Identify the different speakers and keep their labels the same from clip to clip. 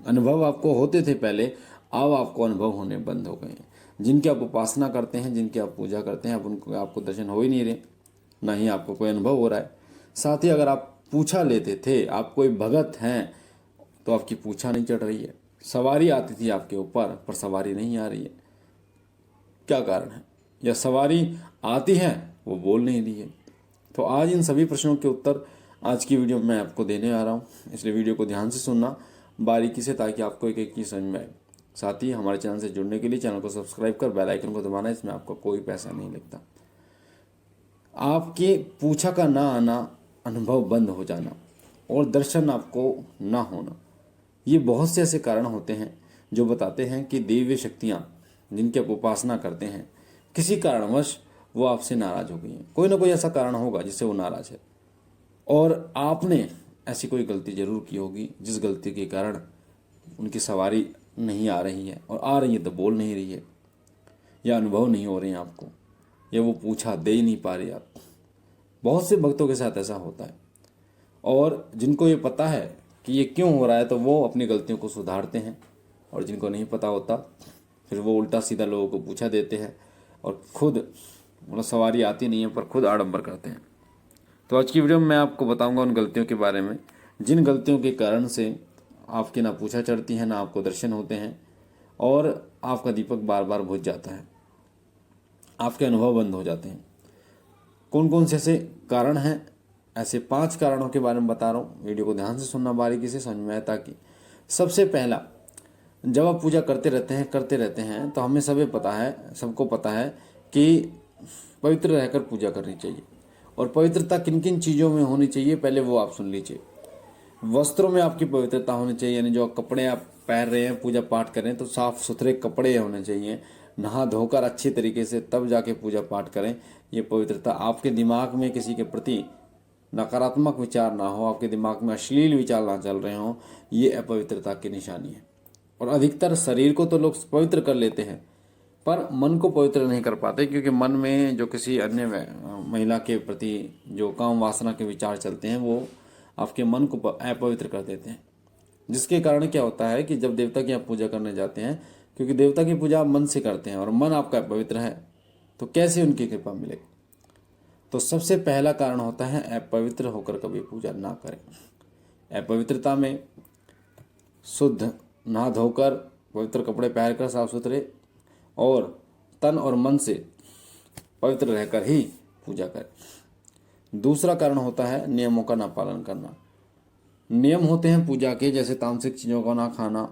Speaker 1: अनुभव आपको होते थे पहले, अब आपको अनुभव होने बंद हो गए हैं। जिनकी आप उपासना करते हैं, जिनकी आप पूजा करते हैं, अब उनको आपको दर्शन हो ही नहीं रहे, ना ही आपको कोई अनुभव हो रहा है। साथ ही अगर आप पूछा लेते थे, आप कोई भगत हैं, तो आपकी पूछा नहीं चढ़ रही है। सवारी आती थी आपके ऊपर, पर सवारी नहीं आ रही है। क्या कारण है? या सवारी आती है, वो बोल नहीं रही है। तो आज इन सभी प्रश्नों के उत्तर आज की वीडियो में मैं आपको देने आ रहा हूँ, इसलिए वीडियो को ध्यान से सुनना बारीकी से, ताकि आपको एक एक चीज़ समझ में आए। साथ ही हमारे चैनल से जुड़ने के लिए चैनल को सब्सक्राइब कर बेल आइकन को दबाना, इसमें आपको कोई पैसा नहीं लगता। आपके पूछा का ना आना, अनुभव बंद हो जाना और दर्शन आपको ना होना, ये बहुत से ऐसे कारण होते हैं जो बताते हैं कि दिव्य शक्तियाँ जिनकी आप उपासना करते हैं, किसी कारणवश वो आपसे नाराज हो गई हैं। कोई ना कोई ऐसा कारण होगा जिससे वो नाराज है, और आपने ऐसी कोई गलती जरूर की होगी जिस गलती के कारण उनकी सवारी नहीं आ रही है, और आ रही है तो बोल नहीं रही है, या अनुभव नहीं हो रहे हैं आपको, या वो पूछा दे ही नहीं पा रहे आप। बहुत से भक्तों के साथ ऐसा होता है, और जिनको ये पता है कि ये क्यों हो रहा है तो वो अपनी गलतियों को सुधारते हैं, और जिनको नहीं पता होता फिर वो उल्टा सीधा लोगों को पूछा देते हैं, और खुद मतलब सवारी आती नहीं है पर खुद आडंबर करते हैं। तो आज की वीडियो में मैं आपको बताऊंगा उन गलतियों के बारे में जिन गलतियों के कारण से आपकी ना पूछा चढ़ती है, ना आपको दर्शन होते हैं, और आपका दीपक बार बार बुझ जाता है, आपके अनुभव बंद हो जाते हैं। कौन कौन से ऐसे कारण हैं? ऐसे 5 कारणों के बारे में बता रहा हूँ, वीडियो को ध्यान से सुनना, बारीकी से समझ में आए। ताकि सबसे पहला, जब आप पूजा करते रहते हैं तो हमें सबको पता है कि पवित्र रहकर पूजा करनी चाहिए। और पवित्रता किन किन चीज़ों में होनी चाहिए, पहले वो आप सुन लीजिए। वस्त्रों में आपकी पवित्रता होनी चाहिए, यानी जो कपड़े आप पहन रहे हैं, पूजा पाठ कर रहे हैं, तो साफ सुथरे कपड़े होने चाहिए। नहा धोकर अच्छी तरीके से तब जाके पूजा पाठ करें। ये पवित्रता, आपके दिमाग में किसी के प्रति नकारात्मक विचार ना हो, आपके दिमाग में अश्लील विचार ना चल रहे हों, ये अपवित्रता की निशानी है। और अधिकतर शरीर को तो लोग पवित्र कर लेते हैं, पर मन को पवित्र नहीं कर पाते, क्योंकि मन में जो किसी अन्य महिला के प्रति जो काम वासना के विचार चलते हैं, वो आपके मन को अपवित्र कर देते हैं। जिसके कारण क्या होता है कि जब देवता की आप पूजा करने जाते हैं, क्योंकि देवता की पूजा आप मन से करते हैं और मन आपका अपवित्र है, तो कैसे उनकी कृपा मिलेगी? तो सबसे पहला कारण होता है अपवित्र होकर कभी पूजा ना करें। अपवित्रता में शुद्ध नहा धोकर, पवित्र कपड़े पहनकर, साफ सुथरे और तन और मन से पवित्र रहकर ही पूजा करें। दूसरा कारण होता है नियमों का ना पालन करना। नियम होते हैं पूजा के, जैसे तामसिक चीज़ों का ना खाना,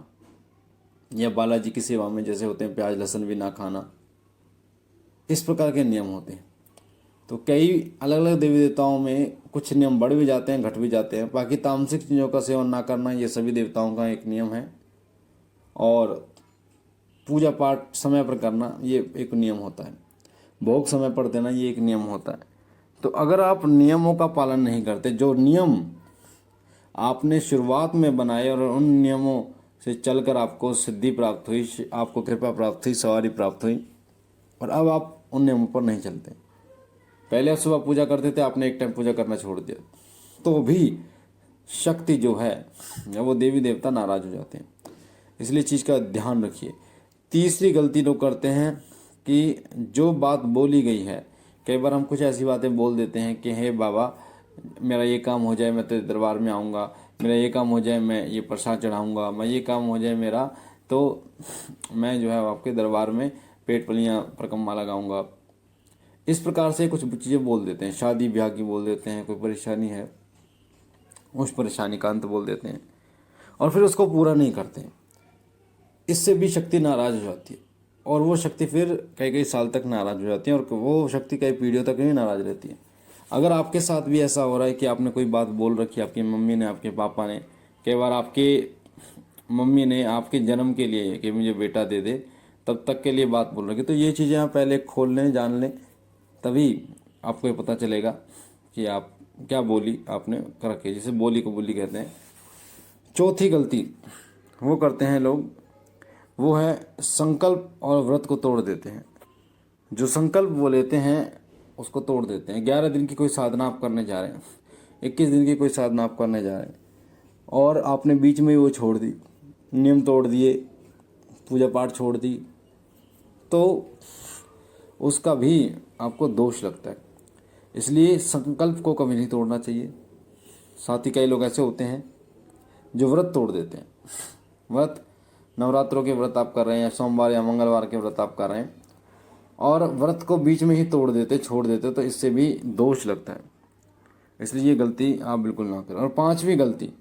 Speaker 1: या बालाजी की सेवा में जैसे होते हैं प्याज लहसुन भी ना खाना, इस प्रकार के नियम होते हैं। तो कई अलग अलग देवी देवताओं में कुछ नियम बढ़ भी जाते हैं, घट भी जाते हैं। बाकी तामसिक चीज़ों का सेवन ना करना, ये सभी देवताओं का एक नियम है, और पूजा पाठ समय पर करना, ये एक नियम होता है। भोग समय पर देना, ये एक नियम होता है। तो अगर आप नियमों का पालन नहीं करते, जो नियम आपने शुरुआत में बनाए और उन नियमों से चलकर आपको सिद्धि प्राप्त हुई, आपको कृपा प्राप्त हुई, सवारी प्राप्त हुई, और अब आप उन नियमों पर नहीं चलते। पहले आप सुबह पूजा करते थे, आपने एक टाइम पूजा करना छोड़ दिया, तो भी शक्ति जो है या वो देवी देवता नाराज हो जाते हैं। इसलिए चीज़ का ध्यान रखिए। तीसरी गलती लोग करते हैं कि जो बात बोली गई है, कई बार हम कुछ ऐसी बातें बोल देते हैं कि हे बाबा, मेरा ये काम हो जाए मैं तेरे दरबार में आऊँगा, मेरा ये काम हो जाए मैं ये प्रसाद चढ़ाऊँगा, मैं ये काम हो जाए मेरा, तो मैं जो है आपके दरबार में पेट पलियाँ परिक्रमा लगाऊँगा। इस प्रकार से कुछ चीज़ें बोल देते हैं। शादी ब्याह की बोल देते हैं, कोई परेशानी है उस परेशानी का अंत बोल देते हैं, और फिर उसको पूरा नहीं करते हैं। इससे भी शक्ति नाराज हो जाती है, और वो शक्ति फिर कई कई साल तक नाराज हो जाती है, और वो शक्ति कई पीढ़ियों तक नहीं नाराज रहती है। अगर आपके साथ भी ऐसा हो रहा है कि आपने कोई बात बोल रखी, आपकी मम्मी ने, आपके पापा ने, कई बार आपके मम्मी ने आपके जन्म के लिए कि मुझे बेटा दे दे, तब तक के लिए बात बोल रखी, तो ये चीज़ें आप पहले खोल लें, जान लें, तभी आपको ये पता चलेगा कि आप क्या बोली आपने कर रखी है, जिसे बोली को बोली कहते हैं। चौथी गलती वो करते हैं लोग, वो है संकल्प और व्रत को तोड़ देते हैं। जो संकल्प वो लेते हैं उसको तोड़ देते हैं। 11 दिन की कोई साधना आप करने जा रहे हैं, 21 दिन की कोई साधना आप करने जा रहे हैं, और आपने बीच में ही वो छोड़ दी, नियम तोड़ दिए, पूजा पाठ छोड़ दी, तो उसका भी आपको दोष लगता है। इसलिए संकल्प को कभी नहीं तोड़ना चाहिए। साथ ही कई लोग ऐसे होते हैं जो व्रत तोड़ देते हैं। व्रत, नवरात्रों के व्रत आप कर रहे हैं, या सोमवार या मंगलवार के व्रत आप कर रहे हैं, और व्रत को बीच में ही तोड़ देते, छोड़ देते, तो इससे भी दोष लगता है। इसलिए ये गलती आप बिल्कुल ना करें। और पांचवी गलती,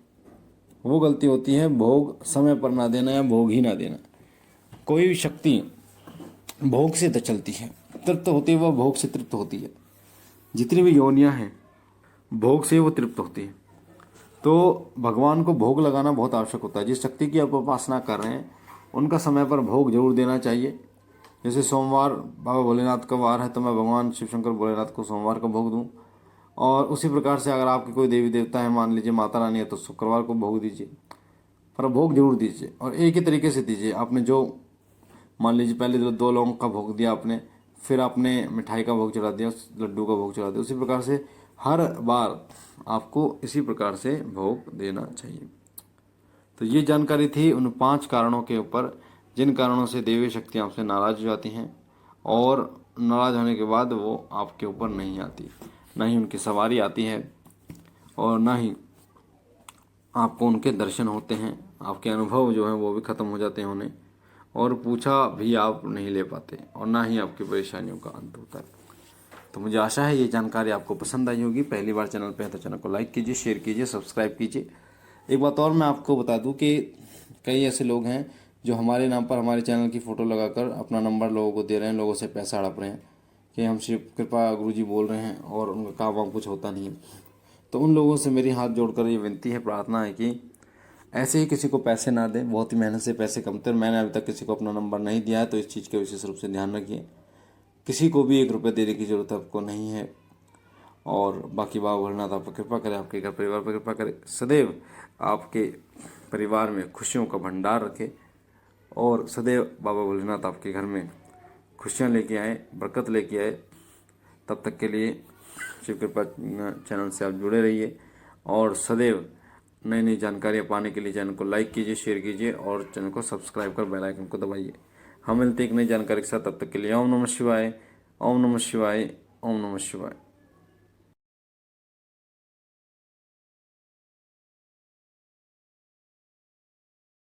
Speaker 1: वो गलती होती है भोग समय पर ना देना या भोग ही ना देना। कोई भी शक्ति भोग से तो चलती है, तृप्त होती है, वह भोग से तृप्त होती है। जितनी भी योनियां हैं भोग से वो तृप्त होती है। तो भगवान को भोग लगाना बहुत आवश्यक होता है। जिस शक्ति की आप उपासना कर रहे हैं उनका समय पर भोग जरूर देना चाहिए। जैसे सोमवार बाबा भोलेनाथ का वार है, तो मैं भगवान शिव शंकर भोलेनाथ को सोमवार का भोग दूं। और उसी प्रकार से अगर आपके कोई देवी देवता है, मान लीजिए माता रानी है, तो शुक्रवार को भोग दीजिए, पर भोग जरूर दीजिए। और एक ही तरीके से दीजिए। आपने जो मान लीजिए पहले दो लौंग का भोग दिया आपने, फिर आपने मिठाई का भोग चढ़ा दिया, लड्डू का भोग चढ़ा दिया, उसी प्रकार से हर बार आपको इसी प्रकार से भोग देना चाहिए। तो ये जानकारी थी उन 5 कारणों के ऊपर जिन कारणों से देवी शक्तियाँ आपसे नाराज हो जाती हैं, और नाराज होने के बाद वो आपके ऊपर नहीं आती, ना ही उनकी सवारी आती है, और ना ही आपको उनके दर्शन होते हैं। आपके अनुभव जो हैं वो भी ख़त्म हो जाते हैं उन्हें, और पूछा भी आप नहीं ले पाते, और ना ही आपकी परेशानियों का अंत होता है। तो मुझे आशा है ये जानकारी आपको पसंद आई होगी। पहली बार चैनल पे है तो चैनल को लाइक कीजिए, शेयर कीजिए, सब्सक्राइब कीजिए। एक बात और मैं आपको बता दूं कि कई ऐसे लोग हैं जो हमारे नाम पर हमारे चैनल की फ़ोटो लगाकर अपना नंबर लोगों को दे रहे हैं, लोगों से पैसा हड़प रहे हैं कि हम शिव कृपा गुरुजी बोल रहे हैं, और उनका काम वाम कुछ होता नहीं है। तो उन लोगों से मेरी हाथ जोड़कर ये विनती है, प्रार्थना है कि ऐसे ही किसी को पैसे ना दें। बहुत ही मेहनत से पैसे कमते हैं। मैंने अभी तक किसी को अपना नंबर नहीं दिया है, तो इस चीज़ के विशेष रूप से ध्यान रखिए। किसी को भी 1 रुपये देने की ज़रूरत आपको नहीं है। और बाकी बाबा भोलेनाथ आप पर कृपा करें, आपके घर परिवार पर कृपा करें, सदैव आपके परिवार में खुशियों का भंडार रखे, और सदैव बाबा भोलेनाथ आपके घर में खुशियाँ लेके आए, बरकत लेके आए। तब तक के लिए शिव कृपा चैनल से आप जुड़े रहिए, और सदैव नई नई जानकारियाँ पाने के लिए चैनल को लाइक कीजिए, शेयर कीजिए, और चैनल को सब्सक्राइब कर बेल आइकन को दबाइए। हम मिलते हैं एक नई जानकारी के साथ। तब तक के लिए ओम नमः शिवाय, ओम नमः शिवाय, ओम नमः शिवाय।